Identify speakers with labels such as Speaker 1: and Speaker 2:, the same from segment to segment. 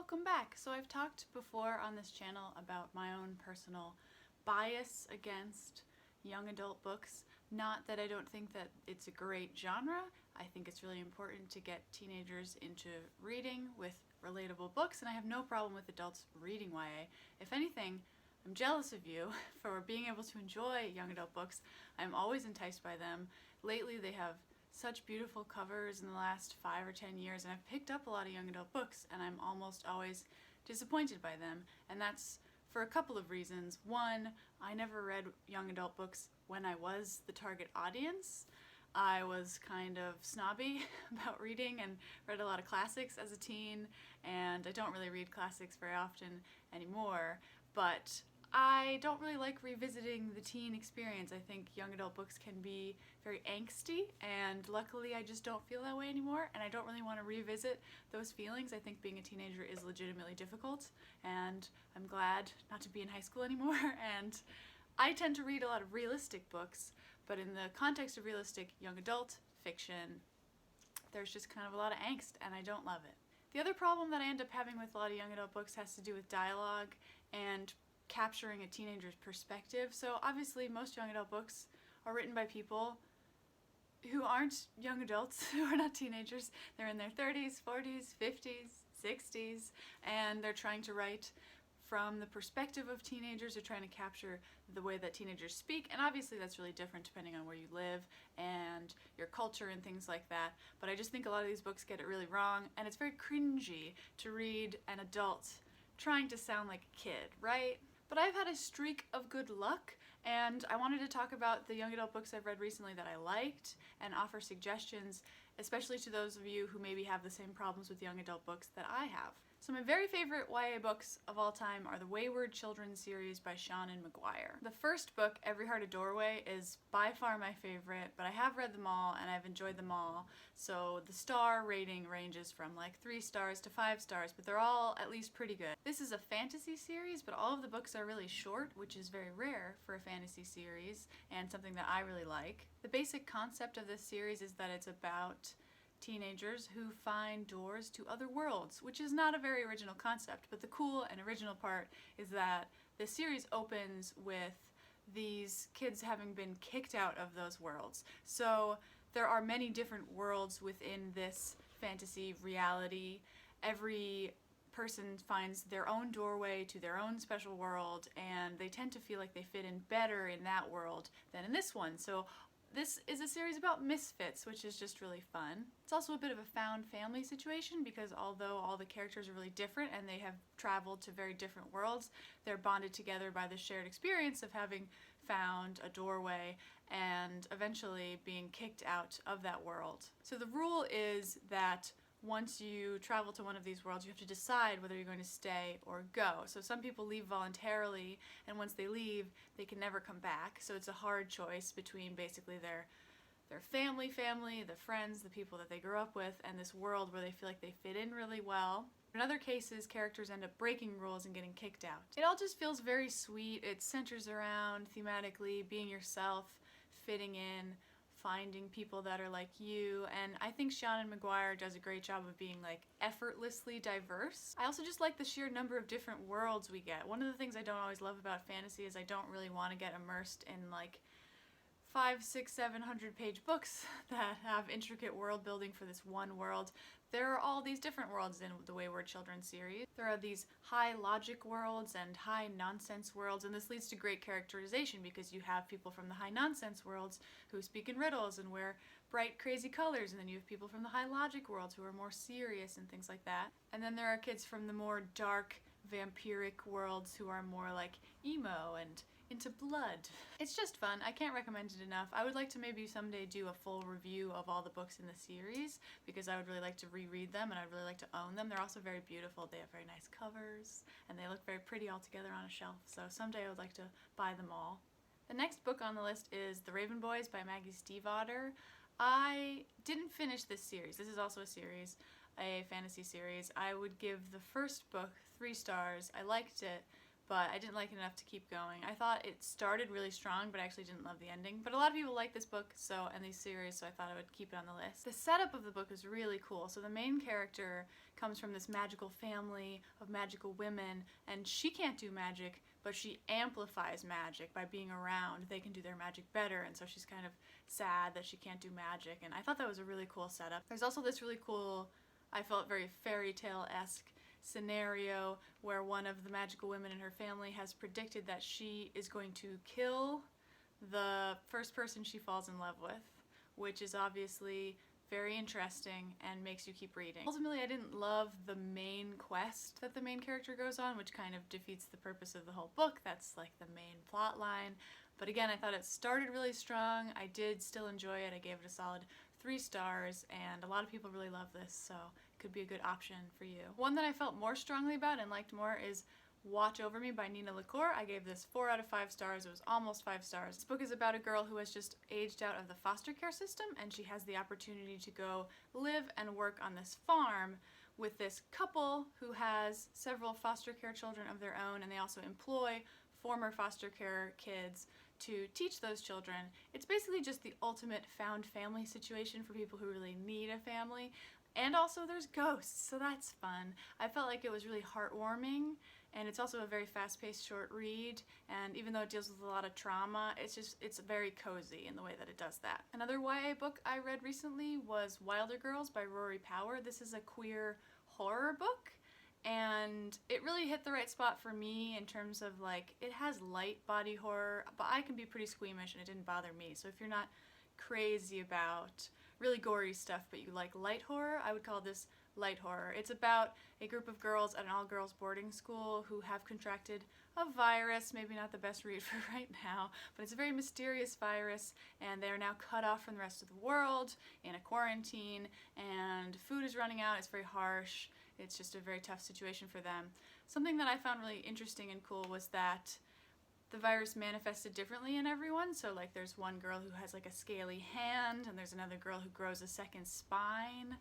Speaker 1: welcome back. So I've talked before on this channel about my own personal bias against young adult books. Not that I don't think that it's a great genre. I think it's really important to get teenagers into reading with relatable books, and I have no problem with adults reading YA. If anything, I'm jealous of you for being able to enjoy young adult books. I'm always enticed by them. Lately they have such beautiful covers in the last 5 or 10 years, and I've picked up a lot of young adult books and I'm almost always disappointed by them, and that's for a couple of reasons. One, I never read young adult books when I was the target audience. I was kind of snobby about reading and read a lot of classics as a teen, and I don't really read classics very often anymore, but I don't really like revisiting the teen experience. I think young adult books can be very angsty, and luckily I just don't feel that way anymore, and I don't really want to revisit those feelings. I think being a teenager is legitimately difficult, and I'm glad not to be in high school anymore. And I tend to read a lot of realistic books, but in the context of realistic young adult fiction, there's just kind of a lot of angst, and I don't love it. The other problem that I end up having with a lot of young adult books has to do with dialogue and capturing a teenager's perspective. So obviously most young adult books are written by people who aren't young adults, who are not teenagers. They're in their 30s, 40s, 50s, 60s, and they're trying to write from the perspective of teenagers. They're trying to capture the way that teenagers speak, and obviously that's really different depending on where you live and your culture and things like that. But I just think a lot of these books get it really wrong, and it's very cringy to read an adult trying to sound like a kid, right? But I've had a streak of good luck, and I wanted to talk about the young adult books I've read recently that I liked and offer suggestions, especially to those of you who maybe have the same problems with young adult books that I have. So my very favorite YA books of all time are the Wayward Children series by Seanan McGuire. The first book, Every Heart a Doorway, is by far my favorite, but I have read them all and I've enjoyed them all. So the star rating ranges from like 3 stars to 5 stars, but they're all at least pretty good. This is a fantasy series, but all of the books are really short, which is very rare for a fantasy series and something that I really like. The basic concept of this series is that it's about teenagers who find doors to other worlds, which is not a very original concept, but the cool and original part is that the series opens with these kids having been kicked out of those worlds. So there are many different worlds within this fantasy reality. Every person finds their own doorway to their own special world, and they tend to feel like they fit in better in that world than in this one. So this is a series about misfits, which is just really fun. It's also a bit of a found family situation because although all the characters are really different and they have traveled to very different worlds, they're bonded together by the shared experience of having found a doorway and eventually being kicked out of that world. So the rule is that once you travel to one of these worlds, you have to decide whether you're going to stay or go. So some people leave voluntarily, and once they leave, they can never come back. So it's a hard choice between basically their family, the friends, the people that they grew up with, and this world where they feel like they fit in really well. In other cases, characters end up breaking rules and getting kicked out. It all just feels very sweet. It centers around thematically being yourself, fitting in, finding people that are like you, and I think Seanan McGuire does a great job of being like effortlessly diverse. I also just like the sheer number of different worlds we get. One of the things I don't always love about fantasy is I don't really want to get immersed in like 500, 600, 700 page books that have intricate world building for this one world. There are all these different worlds in the Wayward Children series. There are these high logic worlds and high nonsense worlds, and this leads to great characterization because you have people from the high nonsense worlds who speak in riddles and wear bright crazy colors, and then you have people from the high logic worlds who are more serious and things like that. And then there are kids from the more dark vampiric worlds who are more like emo and into blood. It's just fun. I can't recommend it enough. I would like to maybe someday do a full review of all the books in the series because I would really like to reread them and I'd really like to own them. They're also very beautiful. They have very nice covers and they look very pretty all together on a shelf. So someday I would like to buy them all. The next book on the list is The Raven Boys by Maggie Stiefvater. I didn't finish this series. This is also a series, a fantasy series. I would give the first book 3 stars. I liked it, but I didn't like it enough to keep going. I thought it started really strong, but I actually didn't love the ending. But a lot of people like this book and these series, so I thought I would keep it on the list. The setup of the book is really cool. So the main character comes from this magical family of magical women, and she can't do magic, but she amplifies magic by being around. They can do their magic better, and so she's kind of sad that she can't do magic, and I thought that was a really cool setup. There's also this really cool, I felt very fairy tale-esque scenario where one of the magical women in her family has predicted that she is going to kill the first person she falls in love with, which is obviously very interesting and makes you keep reading. Ultimately, I didn't love the main quest that the main character goes on, which kind of defeats the purpose of the whole book. That's like the main plot line. But again, I thought it started really strong. I did still enjoy it. I gave it a solid 3 stars, and a lot of people really love this, so it could be a good option for you. One that I felt more strongly about and liked more is Watch Over Me by Nina LaCour. I gave this 4 out of 5 stars. It was almost 5 stars. This book is about a girl who has just aged out of the foster care system, and she has the opportunity to go live and work on this farm with this couple who has several foster care children of their own, and they also employ former foster care kids to teach those children. It's basically just the ultimate found family situation for people who really need a family. And also there's ghosts, so that's fun. I felt like it was really heartwarming, and it's also a very fast-paced short read, and even though it deals with a lot of trauma, it's very cozy in the way that it does that. Another YA book I read recently was Wilder Girls by Rory Power. This is a queer horror book, and it really hit the right spot for me in terms of, like, it has light body horror, but I can be pretty squeamish and it didn't bother me. So if you're not crazy about really gory stuff but you like light horror, I would call this light horror. It's about a group of girls at an all-girls boarding school who have contracted a virus, maybe not the best read for right now, but it's a very mysterious virus, and they are now cut off from the rest of the world in a quarantine, and food is running out. It's very harsh. It's just a very tough situation for them. Something that I found really interesting and cool was that the virus manifested differently in everyone. So like there's one girl who has like a scaly hand, and there's another girl who grows a second spine,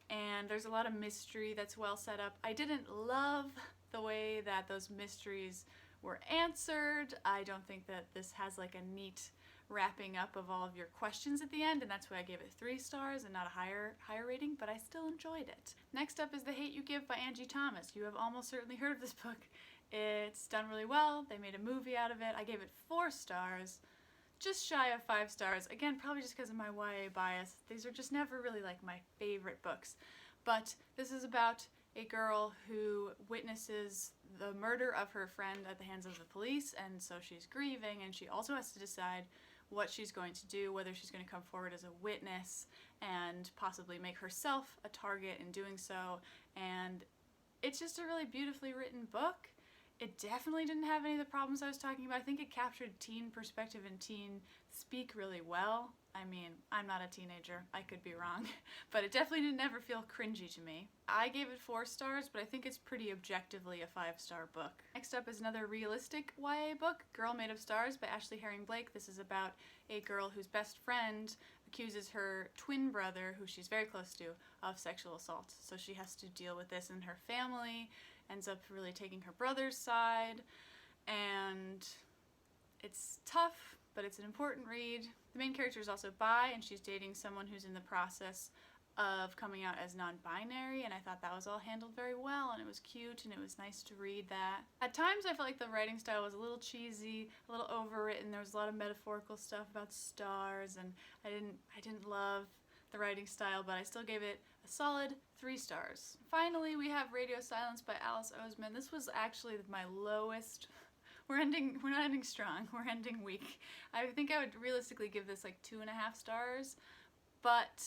Speaker 1: and there's a lot of mystery that's well set up. I didn't love the way that those mysteries were answered. I don't think that this has like a neat wrapping up of all of your questions at the end, and that's why I gave it 3 stars and not a higher rating, but I still enjoyed it. Next up is The Hate You Give by Angie Thomas. You have almost certainly heard of this book. It's done really well. They made a movie out of it. I gave it 4 stars, just shy of 5 stars. Again, probably just because of my YA bias. These are just never really like my favorite books. But this is about a girl who witnesses the murder of her friend at the hands of the police, and so she's grieving, and she also has to decide what she's going to do, whether she's going to come forward as a witness and possibly make herself a target in doing so. And it's just a really beautifully written book. It definitely didn't have any of the problems I was talking about. I think it captured teen perspective and teen speak really well. I mean, I'm not a teenager. I could be wrong. But it definitely didn't ever feel cringy to me. I gave it 4 stars, but I think it's pretty objectively a 5-star book. Next up is another realistic YA book, Girl Made of Stars by Ashley Herring Blake. This is about a girl whose best friend accuses her twin brother, who she's very close to, of sexual assault. So she has to deal with this, and her family ends up really taking her brother's side, and it's tough, but it's an important read. The main character is also bi, and she's dating someone who's in the process of coming out as non-binary, and I thought that was all handled very well, and it was cute, and it was nice to read that. At times I felt like the writing style was a little cheesy, a little overwritten. There was a lot of metaphorical stuff about stars, and I didn't love the writing style, but I still gave it a solid 3 stars. Finally, we have Radio Silence by Alice Oseman. This was actually my lowest. We're not ending strong, we're ending weak. I think I would realistically give this like 2.5 stars, but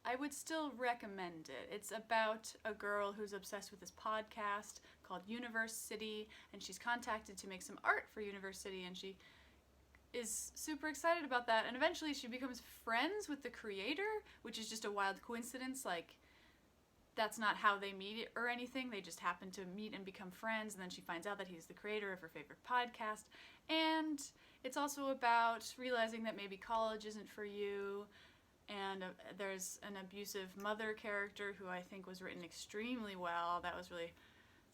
Speaker 1: I would still recommend it. It's about a girl who's obsessed with this podcast called Universe City, and she's contacted to make some art for Universe City, and she is super excited about that, and eventually she becomes friends with the creator, which is just a wild coincidence. Like, that's not how they meet or anything. They just happen to meet and become friends, and then she finds out that he's the creator of her favorite podcast. And it's also about realizing that maybe college isn't for you, and there's an abusive mother character who I think was written extremely well. That was really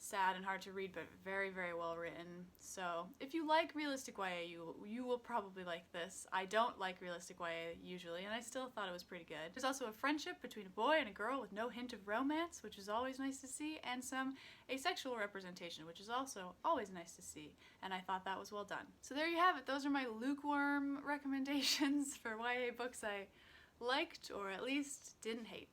Speaker 1: sad and hard to read, but very, very well written. So if you like realistic YA, you will probably like this. I don't like realistic YA usually, and I still thought it was pretty good. There's also a friendship between a boy and a girl with no hint of romance, which is always nice to see, and some asexual representation, which is also always nice to see, and I thought that was well done. So there you have it. Those are my lukewarm recommendations for YA books I liked, or at least didn't hate.